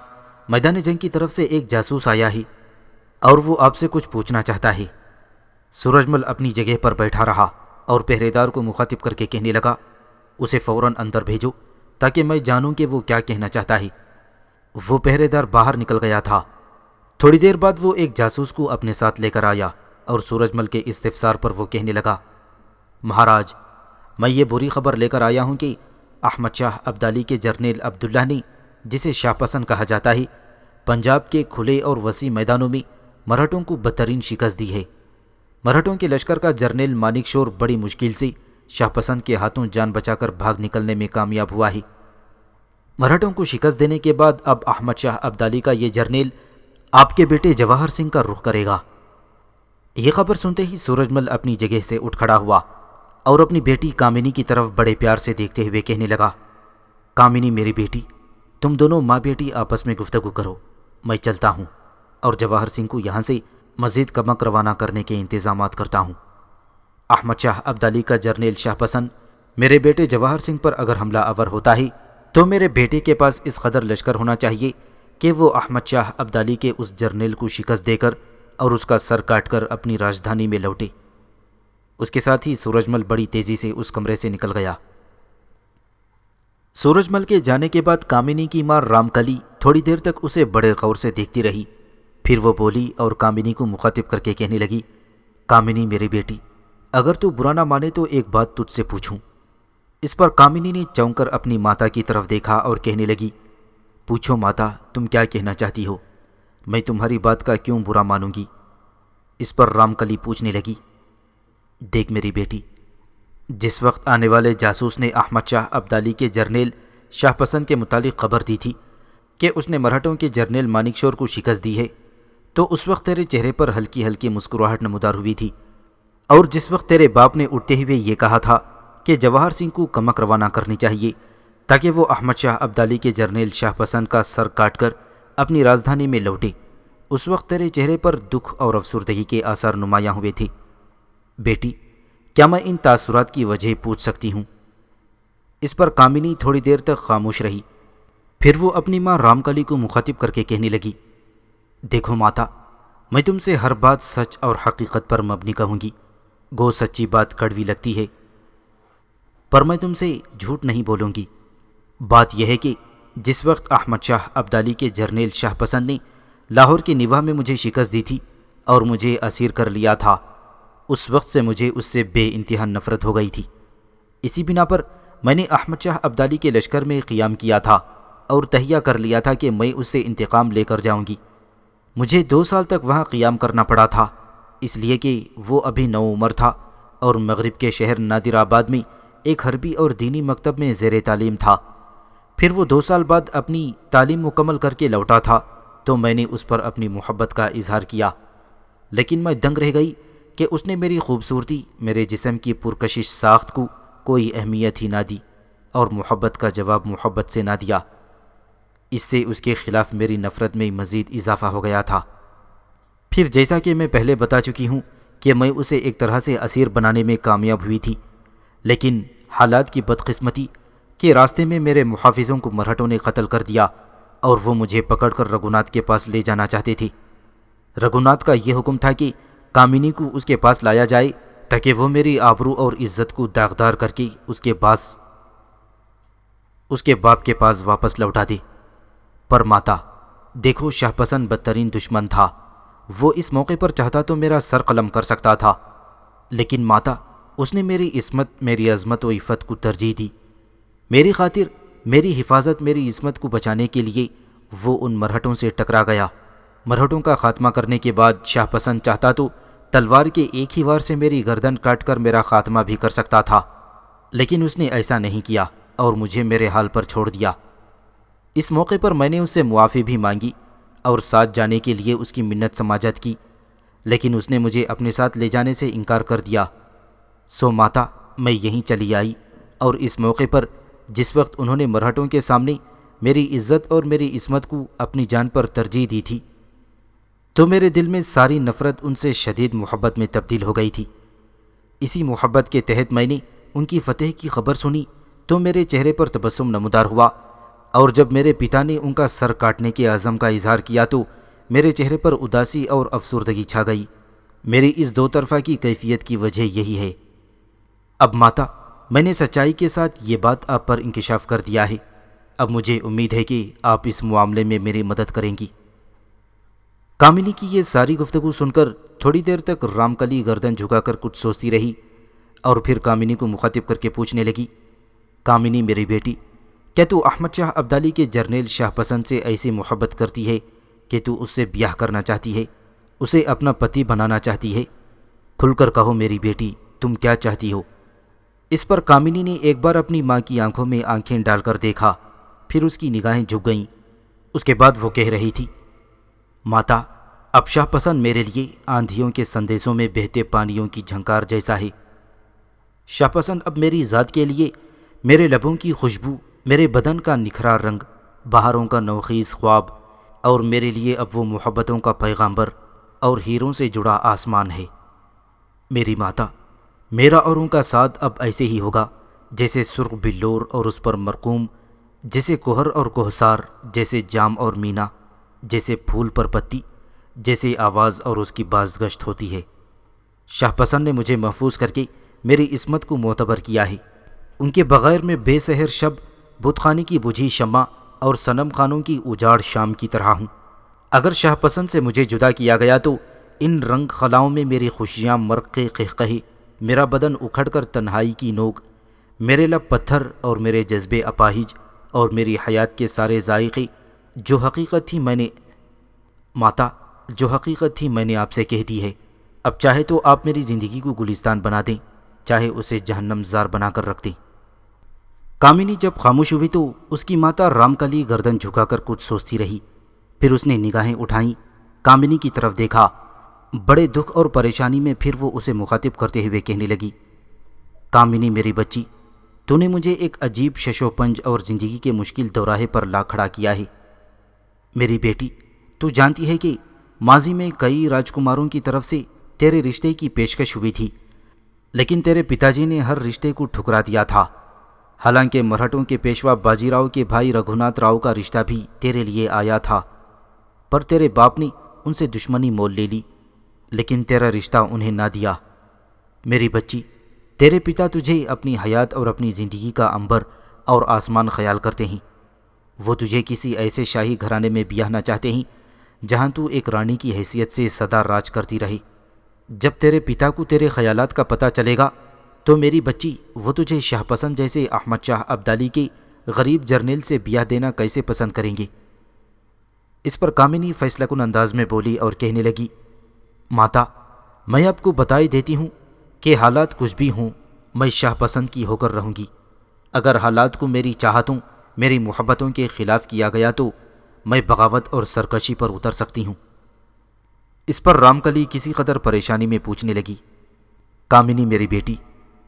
میدان جنگ کی طرف سے ایک جاسوس آیا ہے اور وہ آپ سے کچھ پوچھنا چاہتا ہے۔ سورج مل اپنی جگہ پر بیٹھا رہا اور پہرے دار کو مخاطب کر کے کہنے لگا، اسے فوراً اندر بھیجو تاکہ میں جانوں کہ وہ کیا کہنا چاہتا ہے۔ وہ پہرے دار باہر نکل گیا تھا۔ تھوڑی دیر بعد وہ ایک جاسوس کو اپنے ساتھ لے کر آیا اور سورج مل کے استفسار پر وہ کہنے لگا، مہاراج، میں یہ بری خبر لے کر آیا ہوں کہ احمد شاہ ابدالی کے جرنیل عبداللہ نے، جسے شاہ پسند کہا جاتا ہے، پنجاب کے کھلے اور وسیع میدانوں میں مرہٹوں کو بدترین شکست دی ہے۔ مرہٹوں کے لشکر کا جرنیل مانک شور بڑی مشکل سے شاہ پسند کے ہاتھوں جان بچا کر بھاگ نکلنے میں کامیاب ہوا ہے۔ مرہٹوں کو شکست دینے کے بعد اب احمد شاہ ابدالی کا یہ جرنیل آپ کے بیٹے جواہر سنگھ کا رخ کرے گا۔ یہ خبر سنتے ہی سورج مل اپنی جگہ سے اٹھ کھڑا ہوا اور اپنی بیٹی کامنی کی طرف بڑے پیار سے دیکھتے ہوئے کہنے لگا، کامنی میری بیٹی، تم دونوں ماں بیٹی آپس میں گفتگو کرو، میں چلتا ہوں اور جواہر سنگھ کو یہاں سے مزید کمک روانہ کرنے کے انتظامات کرتا ہوں۔ احمد شاہ ابدالی کا جرنیل شاہ پسند میرے بیٹے جواہر سنگھ پر اگر حملہ آور ہوتا ہے تو میرے بیٹے کے پاس اس قدر لشکر ہونا چاہیے کہ وہ احمد شاہ ابدالی کے اس جرنیل کو شکست دے کر اور اس کا سر کاٹ کر اپنی راجدھانی میں لوٹے۔ اس کے ساتھ ہی سورج مل بڑی تیزی سے اس کمرے سے نکل گیا۔ سورج مل کے جانے کے بعد کامنی کی ماں رام کلی تھوڑی دیر تک اسے بڑے غور سے دیکھتی رہی، پھر وہ بولی اور کامنی کو مخاطب کر کے کہنے لگی، کامنی میری بیٹی، اگر تو برا نہ مانے تو ایک بات تجھ سے پوچھوں۔ اس پر کامنی نے چونک کر اپنی ماتا کی طرف دیکھا اور کہنے لگی، پوچھو ماتا، تم کیا کہنا چاہتی ہو؟ میں تمہاری بات کا کیوں برا مانوں گی؟ اس پر رام کلی پوچھنے لگی، دیکھ میری بیٹی، جس وقت آنے والے جاسوس نے احمد شاہ ابدالی کے جرنیل شاہ پسند کے متعلق خبر دی تھی کہ اس نے مرہٹوں کے جرنیل مانک شور کو شکست دی ہے، تو اس وقت تیرے چہرے پر ہلکی ہلکی مسکراہٹ نمودار ہوئی تھی، اور جس وقت تیرے باپ نے اٹھتے ہوئے یہ کہا تھا کہ جواہر سنگھ کو کمک روانہ کرنی چاہیے تاکہ وہ احمد شاہ ابدالی کے جرنیل شاہ پسند کا سر کاٹ کر اپنی راجدھانی میں لوٹے، اس وقت تیرے چہرے پر دکھ اور افسردگی کے آثار نمایاں ہوئے تھے۔ بیٹی، کیا میں ان تاثرات کی وجہ پوچھ سکتی ہوں؟ اس پر کامنی تھوڑی دیر تک خاموش رہی، پھر وہ اپنی ماں رام کلی کو مخاطب کر کے کہنے لگی، دیکھو ماتا، میں تم سے ہر بات سچ اور حقیقت پر مبنی کہوں گی، گو سچی بات کڑوی لگتی ہے، پر میں تم سے جھوٹ نہیں بولوں گی۔ بات یہ ہے کہ جس وقت احمد شاہ ابدالی کے جرنیل شاہ پسند نے لاہور کی نواح میں مجھے شکست دی تھی اور مجھے اسیر کر لیا تھا، اس وقت سے مجھے اس سے بے انتہا نفرت ہو گئی تھی۔ اسی بنا پر میں نے احمد شاہ ابدالی کے لشکر میں قیام کیا تھا اور تہیہ کر لیا تھا کہ میں اس سے انتقام لے کر جاؤں گی۔ مجھے 2 سال تک وہاں قیام کرنا پڑا تھا، اس لیے کہ وہ ابھی نو عمر تھا اور مغرب کے شہر نادر آباد میں ایک حربی اور دینی مکتب میں زیر تعلیم تھا۔ پھر وہ 2 سال بعد اپنی تعلیم مکمل کر کے لوٹا تھا تو میں نے اس پر اپنی محبت کا اظہار کیا، لیکن میں دنگ رہ گئی کہ اس نے میری خوبصورتی، میرے جسم کی پرکشش ساخت کو کوئی اہمیت ہی نہ دی اور محبت کا جواب محبت سے نہ دیا۔ اس سے اس کے خلاف میری نفرت میں مزید اضافہ ہو گیا تھا۔ پھر جیسا کہ میں پہلے بتا چکی ہوں کہ میں اسے ایک طرح سے اسیر بنانے میں کامیاب ہوئی تھی، لیکن حالات کی بدقسمتی کہ راستے میں میرے محافظوں کو مرہٹوں نے قتل کر دیا اور وہ مجھے پکڑ کر رگھوناتھ کے پاس لے جانا چاہتے تھے۔ رگھوناتھ کا یہ حکم تھا کہ کامنی کو اس کے پاس لایا جائے تاکہ وہ میری آبرو اور عزت کو داغدار کر کے اس کے باپ کے پاس واپس لوٹا دے۔ پر ماتا، دیکھو، شاہ پسند بدترین دشمن تھا، وہ اس موقع پر چاہتا تو میرا سر قلم کر سکتا تھا، لیکن ماتا، اس نے میری عصمت، میری عظمت و عفت کو ترجیح دی۔ میری خاطر، میری حفاظت، میری عصمت کو بچانے کے لیے وہ ان مرہٹوں سے ٹکرا گیا۔ مرہٹوں کا خاتمہ کرنے کے بعد شاہ پسند چاہتا تو تلوار کے ایک ہی وار سے میری گردن کاٹ کر میرا خاتمہ بھی کر سکتا تھا، لیکن اس نے ایسا نہیں کیا اور مجھے میرے حال پر چھوڑ دیا۔ اس موقع پر میں نے اس سے معافی بھی مانگی اور ساتھ جانے کے لیے اس کی منت سماجت کی، لیکن اس نے مجھے اپنے ساتھ لے جانے سے انکار کر دیا۔ سو ماتا، میں یہیں چلی آئی اور اس موقع پر جس وقت انہوں نے مرہٹوں کے سامنے میری عزت اور میری عصمت کو اپنی جان پر ترجیح دی تھی تو میرے دل میں ساری نفرت ان سے شدید محبت میں تبدیل ہو گئی تھی۔ اسی محبت کے تحت میں نے ان کی فتح کی خبر سنی تو میرے چہرے پر تبسم نمودار ہوا، اور جب میرے پتا نے ان کا سر کاٹنے کے عزم کا اظہار کیا تو میرے چہرے پر اداسی اور افسردگی چھا گئی۔ میری اس 2 طرفہ کی کیفیت کی وجہ یہی ہے۔ اب ماتا، میں نے سچائی کے ساتھ یہ بات آپ پر انکشاف کر دیا ہے، اب مجھے امید ہے کہ آپ اس معاملے میں میری مدد کریں گی۔ کامنی کی یہ ساری گفتگو سن کر تھوڑی دیر تک رام کلی گردن جھکا کر کچھ سوچتی رہی، اور پھر کامنی کو مخاطب کر کے پوچھنے لگی، کامنی میری بیٹی، کیا تو احمد شاہ ابدالی کے جرنیل شاہ پسند سے ایسی محبت کرتی ہے کہ تو اس سے بیاہ کرنا چاہتی ہے، اسے اپنا پتی بنانا چاہتی ہے؟ کھل کر کہو میری بیٹی، تم کیا چاہتی ہو؟ اس پر کامنی نے ایک بار اپنی ماں کی آنکھوں میں آنکھیں ڈال کر دیکھا، پھر اس کی نگاہیں جھک گئیں۔ اس کے بعد وہ کہہ رہی تھی، ماتا، اب شاہ پسند میرے لیے آندھیوں کے سندیسوں میں بہتے پانیوں کی جھنکار جیسا ہے۔ شاہ پسند اب میری ذات کے لیے میرے لبوں کی خوشبو، میرے بدن کا نکھرا رنگ، بہاروں کا نوخیز خواب، اور میرے لیے اب وہ محبتوں کا پیغامبر اور ہیروں سے جڑا آسمان ہے۔ میری ماتا، میرا اور ان کا ساتھ اب ایسے ہی ہوگا جیسے سرخ بلور اور اس پر مرقوم، جیسے کوہر اور کوہسار، جیسے جام اور مینا، جیسے پھول پر پتی، جیسے آواز اور اس کی بازگشت ہوتی ہے۔ شاہ پسند نے مجھے محفوظ کر کے میری عصمت کو معتبر کیا ہے۔ ان کے بغیر میں بے سحر شب، بت خانے کی بجھی شمع اور صنم خانوں کی اجاڑ شام کی طرح ہوں۔ اگر شاہ پسند سے مجھے جدا کیا گیا تو ان رنگ خلاؤں میں میری خوشیاں مرق کے قہقہے، میرا بدن اکھڑ کر تنہائی کی نوک، میرے لب پتھر اور میرے جذبے اپاہج اور میری حیات کے سارے ذائقے جو حقیقت تھی میں نے آپ سے کہہ دی ہے۔ اب چاہے تو آپ میری زندگی کو گلستان بنا دیں، چاہے اسے جہنم زار بنا کر رکھ دیں۔ کامنی جب خاموش ہوئی تو اس کی ماتا رام کلی گردن جھکا کر کچھ سوچتی رہی، پھر اس نے نگاہیں اٹھائیں، کامنی کی طرف دیکھا۔ بڑے دکھ اور پریشانی میں پھر وہ اسے مخاطب کرتے ہوئے کہنے لگی، کامنی میری بچی، تو نے مجھے ایک عجیب شش و پنج اور زندگی کے مشکل دوراہے پر لا کھڑا کیا ہے۔ میری بیٹی، تو جانتی ہے کہ ماضی میں کئی راجکماروں کی طرف سے تیرے رشتے کی پیشکش ہوئی تھی، لیکن تیرے پتا جی نے ہر رشتے کو ٹھکرا دیا تھا۔ حالانکہ مرہٹوں کے پیشوا باجی راؤ کے بھائی رگھوناتھ راؤ کا رشتہ بھی تیرے لیے آیا تھا، پر تیرے باپ نے ان سے دشمنی مول لے لی، لیکن تیرا رشتہ انہیں نہ دیا۔ میری بچی، تیرے پتا تجھے اپنی حیات اور اپنی زندگی کا عنبر اور آسمان خیال کرتے ہیں۔ وہ تجھے کسی ایسے شاہی گھرانے میں بیاہنا چاہتے ہیں جہاں تو ایک رانی کی حیثیت سے سدا راج کرتی رہے۔ جب تیرے پتا کو تیرے خیالات کا پتہ چلے گا تو میری بچی، وہ تجھے شاہ پسند جیسے احمد شاہ ابدالی کے غریب جرنیل سے بیاہ دینا کیسے پسند کریں گے؟ اس پر کامنی فیصلہ کن انداز میں بولی اور کہنے لگی، ماتا، میں آپ کو بتائی دیتی ہوں کہ حالات کچھ بھی ہوں، میں شاہ پسند کی ہو کر رہوں گی۔ اگر حالات کو میری چاہتوں، میری محبتوں کے خلاف کیا گیا تو میں بغاوت اور سرکشی پر اتر سکتی ہوں۔ اس پر رام کلی کسی قدر پریشانی میں پوچھنے لگی، کامنی میری بیٹی،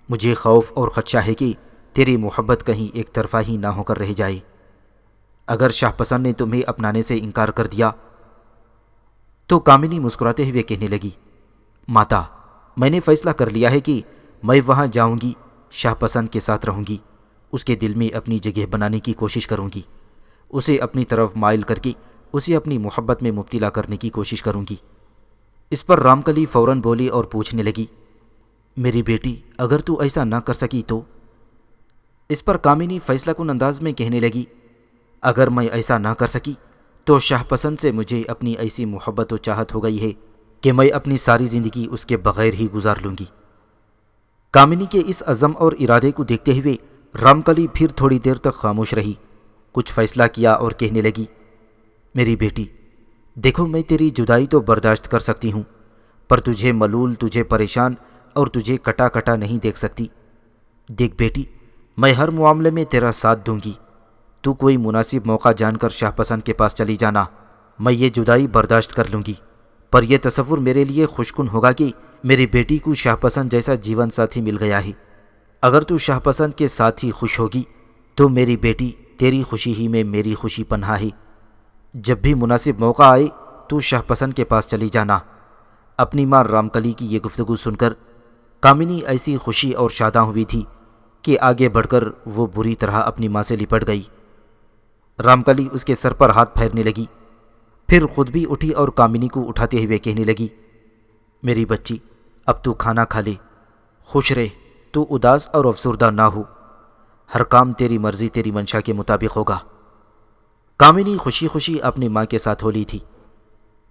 مجھے خوف اور خدشہ ہے کہ تیری محبت کہیں ایک طرفہ ہی نہ ہو کر رہ جائے۔ اگر شاہ پسند نے تمہیں اپنانے سے انکار کر دیا تو کامنی مسکراتے ہوئے کہنے لگی، ماتا، میں نے فیصلہ کر لیا ہے کہ میں وہاں جاؤں گی، شاہ پسند کے ساتھ رہوں گی، اس کے دل میں اپنی جگہ بنانے کی کوشش کروں گی، اسے اپنی طرف مائل کر کے اسے اپنی محبت میں مبتلا کرنے کی کوشش کروں گی۔ اس پر رام کلی فوراً بولی اور پوچھنے لگی، میری بیٹی، اگر تو ایسا نہ کر سکی تو؟ اس پر کامنی فیصلہ کن انداز میں کہنے لگی، اگر میں ایسا نہ کر سکی تو شاہ پسند سے مجھے اپنی ایسی محبت و چاہت ہو گئی ہے کہ میں اپنی ساری زندگی اس کے بغیر ہی گزار لوں گی۔ کامنی کے اس عزم اور ارادے کو دیکھتے ہوئے رام کلی پھر تھوڑی دیر تک خاموش رہی، کچھ فیصلہ کیا اور کہنے لگی، میری بیٹی، دیکھو، میں تیری جدائی تو برداشت کر سکتی ہوں، پر تجھے ملول، تجھے پریشان اور تجھے کٹا کٹا نہیں دیکھ سکتی۔ دیکھ بیٹی، میں ہر معاملے میں تیرا ساتھ دوں گی، تو کوئی مناسب موقع جان کر شاہ پسند کے پاس چلی جانا، میں یہ جدائی برداشت کر لوں گی، پر یہ تصور میرے لیے خوشکن ہوگا کہ میری بیٹی کو شاہ پسند جیسا جیون ساتھی مل گیا ہے۔ اگر تو شاہ پسند کے ساتھ ہی خوش ہوگی تو میری بیٹی، تیری خوشی ہی میں میری خوشی پنہا ہے۔ جب بھی مناسب موقع آئے تو شاہ پسند کے پاس چلی جانا۔ اپنی ماں رام کلی کی یہ گفتگو سن کر کامنی ایسی خوشی اور شاداں ہوئی تھی کہ آگے بڑھ کر وہ بری طرح اپنی ماں سے لپٹ گئی۔ رام کلی اس کے سر پر ہاتھ پھیرنے لگی، پھر خود بھی اٹھی اور کامنی کو اٹھاتے ہوئے کہنے لگی، میری بچی، اب تو کھانا کھا لے، خوش رہ، تو اداس اور افسردہ نہ ہو، ہر کام تیری مرضی، تیری منشا کے مطابق ہوگا۔ کامنی خوشی خوشی اپنی ماں کے ساتھ ہو لی تھی۔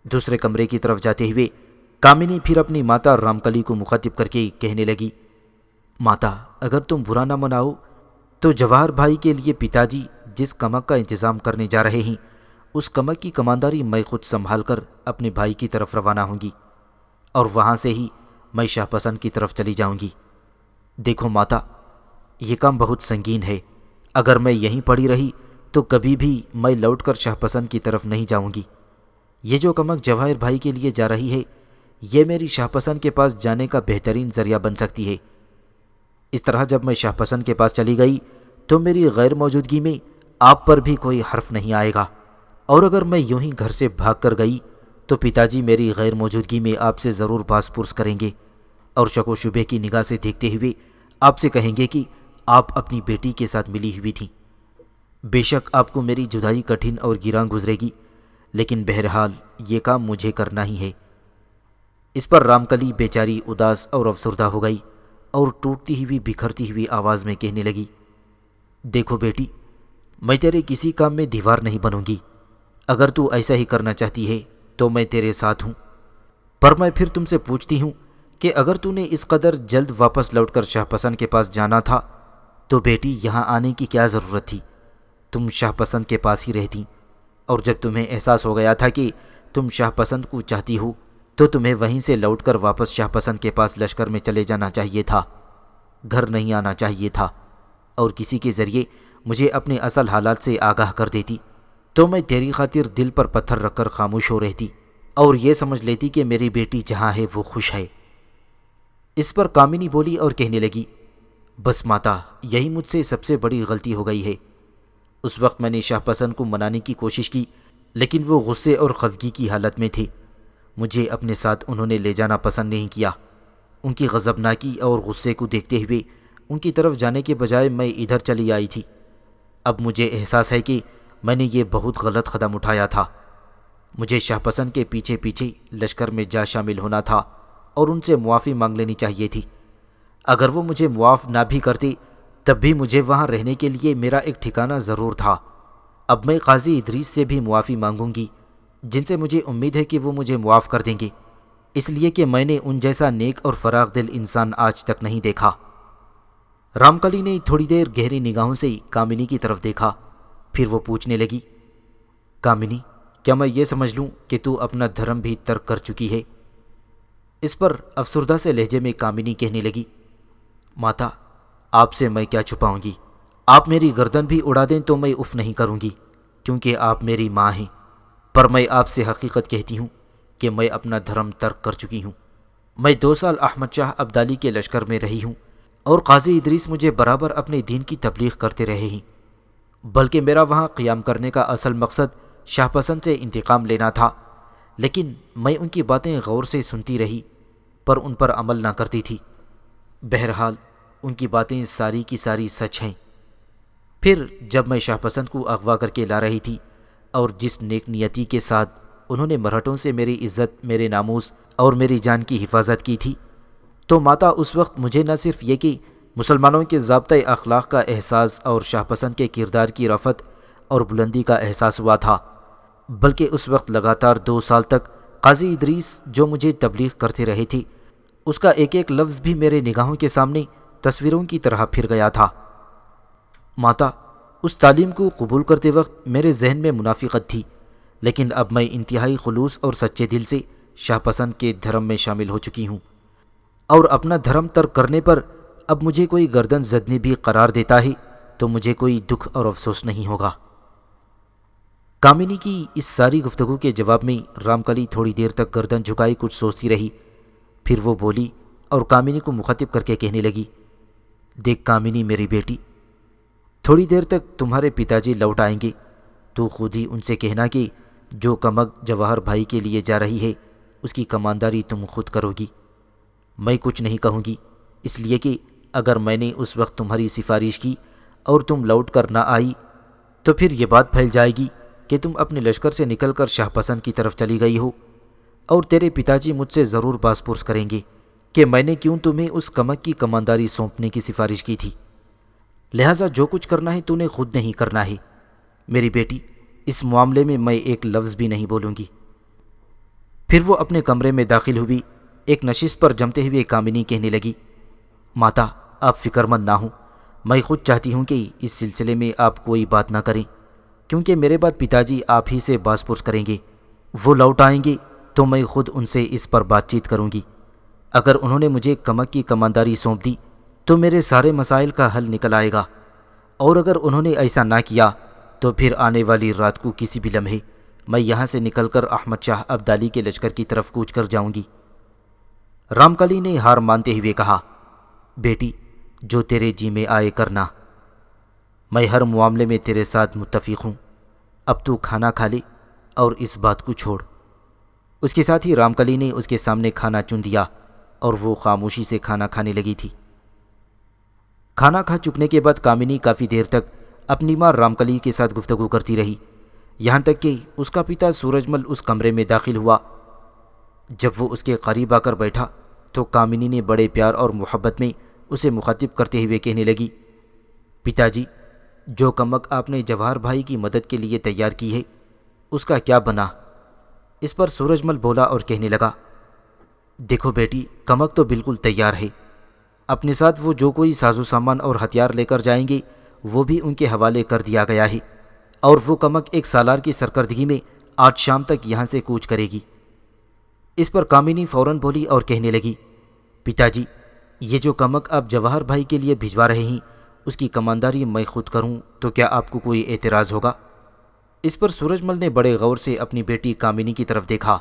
دوسرے کمرے کی طرف جاتے ہوئے کامنی پھر اپنی ماتا رام کلی کو مخاطب کر کے کہنے لگی، ماتا، اگر تم برا نہ مناؤ تو جواہر بھائی کے لیے پتا جی جس کمک کا انتظام کرنے جا رہے ہیں، اس کمک کی کمانداری میں خود سنبھال کر اپنے بھائی کی طرف روانہ ہوں گی، اور وہاں سے ہی میں شاہ پسند کی طرف چلی جاؤں گی۔ دیکھو ماتا، یہ کام بہت سنگین ہے، اگر میں یہیں پڑی رہی تو کبھی بھی میں لوٹ کر شاہ پسند کی طرف نہیں جاؤں گی۔ یہ جو کمک جواہر بھائی کے لیے جا رہی ہے، یہ میری شاہ پسند کے پاس جانے کا بہترین ذریعہ بن سکتی ہے۔ اس طرح جب میں شاہ پسند کے پاس چلی گئی تو میری غیر موجودگی میں آپ پر بھی کوئی حرف نہیں آئے گا، اور اگر میں یوں ہی گھر سے بھاگ کر گئی تو پتا جی میری غیر موجودگی میں آپ سے ضرور باز پرس کریں گے، اور شک و شبہ کی نگاہ سے دیکھتے ہوئے آپ سے کہیں گے کہ آپ اپنی بیٹی کے ساتھ ملی ہوئی تھیں۔ بے شک آپ کو میری جدائی کٹھن اور گراں گزرے گی، لیکن بہرحال یہ کام مجھے کرنا ہی ہے۔ اس پر رام کلی بیچاری اداس اور افسردہ ہو گئی اور ٹوٹتی ہوئی بکھرتی ہوئی آواز میں کہنے لگی، دیکھو بیٹی، میں تیرے کسی کام میں دیوار نہیں بنوں گی۔ اگر تو ایسا ہی کرنا چاہتی ہے تو میں تیرے ساتھ ہوں، پر میں پھر تم سے پوچھتی ہوں کہ اگر تو نے اس قدر جلد واپس لوٹ کر شاہ پسند کے پاس جانا تھا تو بیٹی یہاں آنے کی کیا ضرورت تھی؟ تم شاہ پسند کے پاس ہی رہتی، اور جب تمہیں احساس ہو گیا تھا کہ تم شاہ پسند کو چاہتی ہو تو تمہیں وہیں سے لوٹ کر واپس شاہ پسند کے پاس لشکر میں چلے جانا چاہیے تھا، گھر نہیں آنا چاہیے تھا، اور کسی کے ذریعے مجھے اپنے اصل حالات سے آگاہ کر دیتی تو میں تیری خاطر دل پر پتھر رکھ کر خاموش ہو رہتی اور یہ سمجھ لیتی کہ میری بیٹی جہاں ہے وہ خوش ہے۔ اس پر کامنی بولی اور کہنے لگی، بس ماتا، یہی مجھ سے سب سے بڑی غلطی ہو گئی ہے۔ اس وقت میں نے شاہ پسند کو منانے کی کوشش کی، لیکن وہ غصے اور خفگی کی حالت میں تھے۔ مجھے اپنے ساتھ انہوں نے لے جانا پسند نہیں کیا۔ ان کی غضبناکی اور غصے کو دیکھتے ہوئے ان کی طرف جانے کے بجائے میں ادھر چلی آئی تھی۔ اب مجھے احساس ہے کہ میں نے یہ بہت غلط قدم اٹھایا تھا۔ مجھے شاہ پسند کے پیچھے پیچھے لشکر میں جا شامل ہونا تھا اور ان سے معافی مانگ لینی چاہیے تھی۔ اگر وہ مجھے معاف نہ بھی کرتے تب بھی مجھے وہاں رہنے کے لیے میرا ایک ٹھکانہ ضرور تھا۔ اب میں قاضی ادریس سے بھی معافی مانگوں گی، جن سے مجھے امید ہے کہ وہ مجھے معاف کر دیں گے، اس لیے کہ میں نے ان جیسا نیک اور فراخ دل انسان آج تک نہیں دیکھا۔ رام کلی نے تھوڑی دیر گہری نگاہوں سے کامنی کی طرف دیکھا، پھر وہ پوچھنے لگی، کامنی، کیا میں یہ سمجھ لوں کہ تو اپنا دھرم بھی ترک کر چکی ہے؟ اس پر افسردہ سے لہجے میں کامنی کہنے لگی، ماتا، آپ سے میں کیا چھپاؤں گی؟ آپ میری گردن بھی اڑا دیں تو میں اف نہیں کروں گی، کیونکہ آپ میری ماں ہیں، پر میں آپ سے حقیقت کہتی ہوں کہ میں اپنا دھرم ترک کر چکی ہوں۔ میں 2 سال احمد شاہ ابدالی کے لشکر میں رہی ہوں اور قاضی ادریس مجھے برابر اپنے دین کی تبلیغ کرتے رہے ہیں، بلکہ میرا وہاں قیام کرنے کا اصل مقصد شاہ پسند سے انتقام لینا تھا، لیکن میں ان کی باتیں غور سے سنتی رہی پر ان پر عمل نہ کرتی تھی۔ بہرحال ان کی باتیں ساری کی ساری سچ ہیں۔ پھر جب میں شاہ پسند کو اغوا کر کے لا رہی تھی اور جس نیک نیتی کے ساتھ انہوں نے مرہٹوں سے میری عزت، میرے ناموس اور میری جان کی حفاظت کی تھی، تو ماتا اس وقت مجھے نہ صرف یہ کہ مسلمانوں کے ضابطۂ اخلاق کا احساس اور شاہ پسند کے کردار کی رفعت اور بلندی کا احساس ہوا تھا، بلکہ اس وقت لگاتار 2 سال تک قاضی ادریس جو مجھے تبلیغ کرتے رہے تھے، اس کا ایک ایک لفظ بھی میرے نگاہوں کے سامنے تصویروں کی طرح پھر گیا تھا۔ ماتا، اس تعلیم کو قبول کرتے وقت میرے ذہن میں منافقت تھی، لیکن اب میں انتہائی خلوص اور سچے دل سے شاہ پسند کے دھرم میں شامل ہو چکی ہوں، اور اپنا دھرم ترک کرنے پر اب مجھے کوئی گردن زدنی بھی قرار دیتا ہے تو مجھے کوئی دکھ اور افسوس نہیں ہوگا۔ کامنی کی اس ساری گفتگو کے جواب میں رام کلی تھوڑی دیر تک گردن جھکائے کچھ سوچتی رہی، پھر وہ بولی اور کامنی کو مخاطب کر کے کہنے لگی، دیکھ کامنی میری بیٹی، تھوڑی دیر تک تمہارے پتا جی لوٹ آئیں گے، تو خود ہی ان سے کہنا کہ جو کمک جواہر بھائی کے لیے جا رہی ہے اس کی کمانداری تم خود کرو گی۔ میں کچھ نہیں کہوں گی، اس لیے کہ اگر میں نے اس وقت تمہاری سفارش کی اور تم لوٹ کر نہ آئی تو پھر یہ بات پھیل جائے گی کہ تم اپنے لشکر سے نکل کر شاہ پسند کی طرف چلی گئی ہو، اور تیرے پتا جی مجھ سے ضرور باز پرس کریں گے کہ میں نے کیوں تمہیں اس کمک کی کمانداری سونپنے کی سفارش کی تھی۔ لہٰذا جو کچھ کرنا ہے تو نے خود نہیں کرنا ہے میری بیٹی، اس معاملے میں میں ایک لفظ بھی نہیں بولوں گی۔ پھر وہ اپنے کمرے میں داخل ہوئی، ایک نشست پر جمتے ہوئے کامنی کہنے لگی، ماتا، آپ فکر مند نہ ہوں، میں خود چاہتی ہوں کہ اس سلسلے میں آپ کوئی بات نہ کریں، کیونکہ میرے بعد پتا جی آپ ہی سے باز پرس کریں گے۔ وہ لوٹ آئیں گے تو میں خود ان سے اس پر بات چیت کروں گی۔ اگر انہوں نے مجھے کمک کی کمانداری سونپ دی تو میرے سارے مسائل کا حل نکل آئے گا، اور اگر انہوں نے ایسا نہ کیا تو پھر آنے والی رات کو کسی بھی لمحے میں یہاں سے نکل کر احمد شاہ ابدالی کے لشکر کی طرف کوچ کر جاؤں گی۔ رام کلی نے ہار مانتے ہوئے کہا، بیٹی، جو تیرے جی میں آئے کرنا، میں ہر معاملے میں تیرے ساتھ متفق ہوں، اب تو کھانا کھا لے اور اس بات کو چھوڑ۔ اس کے ساتھ ہی رام کلی نے اس کے سامنے کھانا چن دیا اور وہ خاموشی سے کھانا کھانے لگی تھی۔ کھانا کھا چکنے کے بعد کامنی کافی دیر تک اپنی ماں رامکلی کے ساتھ گفتگو کرتی رہی، یہاں تک کہ اس کا پتا سورج مل اس کمرے میں داخل ہوا۔ جب وہ اس کے قریب آ کر بیٹھا تو کامنی نے بڑے پیار اور محبت میں اسے مخاطب کرتے ہوئے کہنے لگی، پتا جی، جو کمک آپ نے جواہر بھائی کی مدد کے لیے تیار کی ہے اس کا کیا بنا؟ اس پر سورج مل بولا اور کہنے لگا، دیکھو بیٹی، کمک تو بالکل تیار ہے۔ اپنے ساتھ وہ جو کوئی ساز و سامان اور ہتھیار لے کر جائیں گے وہ بھی ان کے حوالے کر دیا گیا ہے، اور وہ کمک ایک سالار کی سرکردگی میں آج شام تک یہاں سے کوچ کرے گی۔ اس پر کامنی فوراً بولی اور کہنے لگی، پتا جی، یہ جو کمک آپ جواہر بھائی کے لیے بھجوا رہے ہیں اس کی کمانداری میں خود کروں تو کیا آپ کو کوئی اعتراض ہوگا؟ اس پر سورج مل نے بڑے غور سے اپنی بیٹی کامنی کی طرف دیکھا،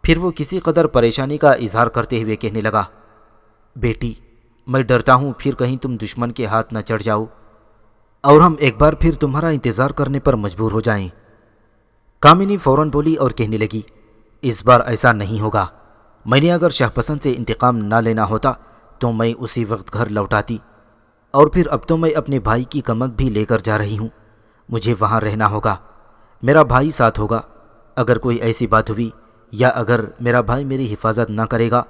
پھر وہ کسی قدر پریشانی کا اظہار کرتے ہوئے کہنے لگا، بیٹی، میں ڈرتا ہوں پھر کہیں تم دشمن کے ہاتھ نہ چڑھ جاؤ اور ہم ایک بار پھر تمہارا انتظار کرنے پر مجبور ہو جائیں۔ کامنی فوراً بولی اور کہنے لگی، اس بار ایسا نہیں ہوگا۔ میں نے اگر شاہ پسند سے انتقام نہ لینا ہوتا تو میں اسی وقت گھر لوٹاتی، اور پھر اب تو میں اپنے بھائی کی کمک بھی لے کر جا رہی ہوں۔ مجھے وہاں رہنا ہوگا، میرا بھائی ساتھ ہوگا۔ اگر کوئی ایسی بات ہوئی یا اگر میرا بھائی میری حفاظت نہ کرے گا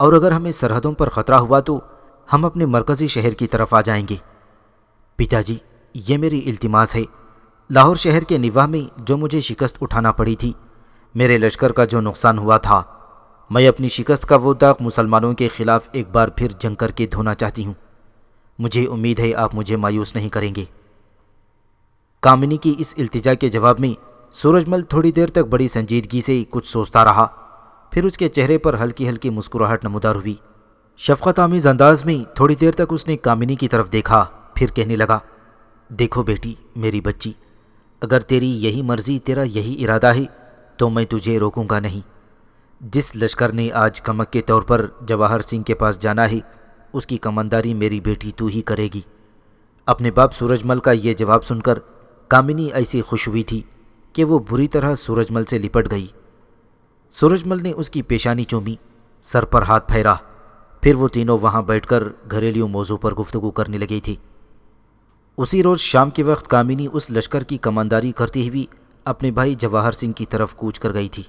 اور اگر ہمیں سرحدوں پر خطرہ ہوا تو ہم اپنے مرکزی شہر کی طرف آ جائیں گے۔ پتا جی، یہ میری التماس ہے۔ لاہور شہر کے نواح میں جو مجھے شکست اٹھانا پڑی تھی، میرے لشکر کا جو نقصان ہوا تھا، میں اپنی شکست کا وہ داغ مسلمانوں کے خلاف ایک بار پھر جنگ کر کے دھونا چاہتی ہوں۔ مجھے امید ہے آپ مجھے مایوس نہیں کریں گے۔ کامنی کی اس التجا کے جواب میں سورج مل تھوڑی دیر تک بڑی سنجیدگی سے کچھ سوچتا رہا، پھر اس کے چہرے پر ہلکی ہلکی مسکراہٹ نمودار ہوئی۔ شفقت آمیز انداز میں تھوڑی دیر تک اس نے کامنی کی طرف دیکھا، پھر کہنے لگا، دیکھو بیٹی، میری بچی، اگر تیری یہی مرضی، تیرا یہی ارادہ ہے تو میں تجھے روکوں گا نہیں۔ جس لشکر نے آج کمک کے طور پر جواہر سنگھ کے پاس جانا ہے اس کی کمانداری میری بیٹی تو ہی کرے گی۔ اپنے باپ سورج مل کا یہ جواب سن کر کامنی ایسی خوش ہوئی تھی کہ وہ بری طرح سورج مل سے لپٹ گئی۔ سورج مل نے اس کی پیشانی چومی، سر پر ہاتھ پھیرا، پھر وہ تینوں وہاں بیٹھ کر گھریلو موضوع پر گفتگو کرنے لگی تھی۔ اسی روز شام کے وقت کامنی اس لشکر کی کمانداری کرتی ہوئی اپنے بھائی جواہر سنگھ کی طرف کوچ کر گئی تھی۔